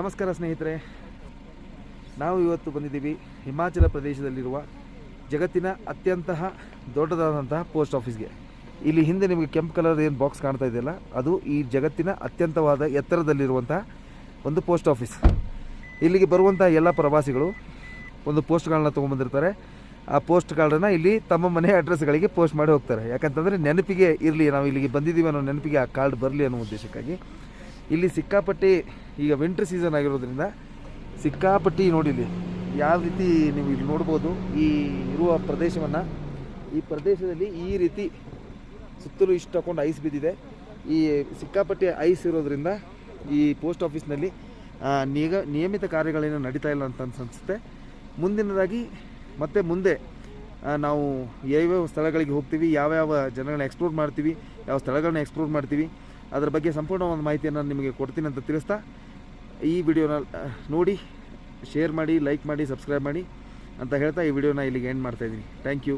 ನಮಸ್ಕಾರ ಸ್ನೇಹಿತರೆ, ನಾವು ಇವತ್ತು ಬಂದಿದ್ದೀವಿ ಹಿಮಾಚಲ ಪ್ರದೇಶದಲ್ಲಿರುವ ಜಗತ್ತಿನ ಅತ್ಯಂತ ದೊಡ್ಡದಾದಂತಹ ಪೋಸ್ಟ್ ಆಫೀಸ್ಗೆ. ಇಲ್ಲಿ ಹಿಂದೆ ನಿಮಗೆ ಕೆಂಪು ಕಲರ್ ಏನು ಬಾಕ್ಸ್ ಕಾಣ್ತಾ ಇದೆಯಲ್ಲ, ಅದು ಈ ಜಗತ್ತಿನ ಅತ್ಯಂತವಾದ ಎತ್ತರದಲ್ಲಿರುವಂಥ ಒಂದು ಪೋಸ್ಟ್ ಆಫೀಸ್. ಇಲ್ಲಿಗೆ ಬರುವಂಥ ಎಲ್ಲ ಪ್ರವಾಸಿಗಳು ಒಂದು ಪೋಸ್ಟ್ ಕಾರ್ಡನ್ನ ತೊಗೊಂಬಂದಿರ್ತಾರೆ. ಆ ಪೋಸ್ಟ್ ಕಾರ್ಡನ್ನು ಇಲ್ಲಿ ತಮ್ಮ ಮನೆ ಅಡ್ರೆಸ್ಗಳಿಗೆ ಪೋಸ್ಟ್ ಮಾಡಿ ಹೋಗ್ತಾರೆ. ಯಾಕಂತಂದರೆ ನೆನಪಿಗೆ ಇರಲಿ, ನಾವು ಇಲ್ಲಿಗೆ ಬಂದಿದ್ದೀವಿ ಅನ್ನೋ ನೆನಪಿಗೆ ಆ ಕಾರ್ಡ್ ಬರಲಿ ಅನ್ನೋ ಉದ್ದೇಶಕ್ಕಾಗಿ. ಇಲ್ಲಿ ಸಿಕ್ಕಾಪಟ್ಟಿ ಈಗ ವಿಂಟರ್ ಸೀಸನ್ ಆಗಿರೋದ್ರಿಂದ ಸಿಕ್ಕಾಪಟ್ಟಿ ನೋಡಿಲಿ ಯಾವ ರೀತಿ ನೀವು ಇಲ್ಲಿ ನೋಡ್ಬೋದು. ಈ ಇರುವ ಪ್ರದೇಶವನ್ನು, ಈ ಪ್ರದೇಶದಲ್ಲಿ ಈ ರೀತಿ ಸುತ್ತಲೂ ಇಷ್ಟು ತಗೊಂಡು ಐಸ್ ಬಿದ್ದಿದೆ. ಈ ಸಿಕ್ಕಾಪಟ್ಟಿ ಐಸ್ ಇರೋದ್ರಿಂದ ಈ ಪೋಸ್ಟ್ ಆಫೀಸ್ನಲ್ಲಿ ನಿಯಮಿತ ಕಾರ್ಯಗಳೇನು ನಡೀತಾ ಇಲ್ಲ ಅಂತ ಅನಿಸುತ್ತೆ. ಮುಂದಿನದಾಗಿ ಮತ್ತೆ ಮುಂದೆ ನಾವು ಯಾವ್ಯಾವ ಸ್ಥಳಗಳಿಗೆ ಹೋಗ್ತೀವಿ, ಯಾವ್ಯಾವ ಜನಗಳನ್ನ ಎಕ್ಸ್ಪ್ಲೋರ್ ಮಾಡ್ತೀವಿ, ಯಾವ ಸ್ಥಳಗಳನ್ನ ಎಕ್ಸ್ಪ್ಲೋರ್ ಮಾಡ್ತೀವಿ, ಅದರ ಬಗ್ಗೆ ಸಂಪೂರ್ಣ ಒಂದು ಮಾಹಿತಿಯನ್ನು ನಿಮಗೆ ಕೊಡ್ತೀನಿ ಅಂತ ತಿಳಿಸ್ತಾ, ಈ ವಿಡಿಯೋನ ನೋಡಿ ಶೇರ್ ಮಾಡಿ, ಲೈಕ್ ಮಾಡಿ, ಸಬ್ಸ್ಕ್ರೈಬ್ ಮಾಡಿ ಅಂತ ಹೇಳ್ತಾ ಈ ವಿಡಿಯೋನ ಇಲ್ಲಿಗೆ ಎಂಡ್ ಮಾಡ್ತಾಯಿದ್ದೀನಿ. Thank you.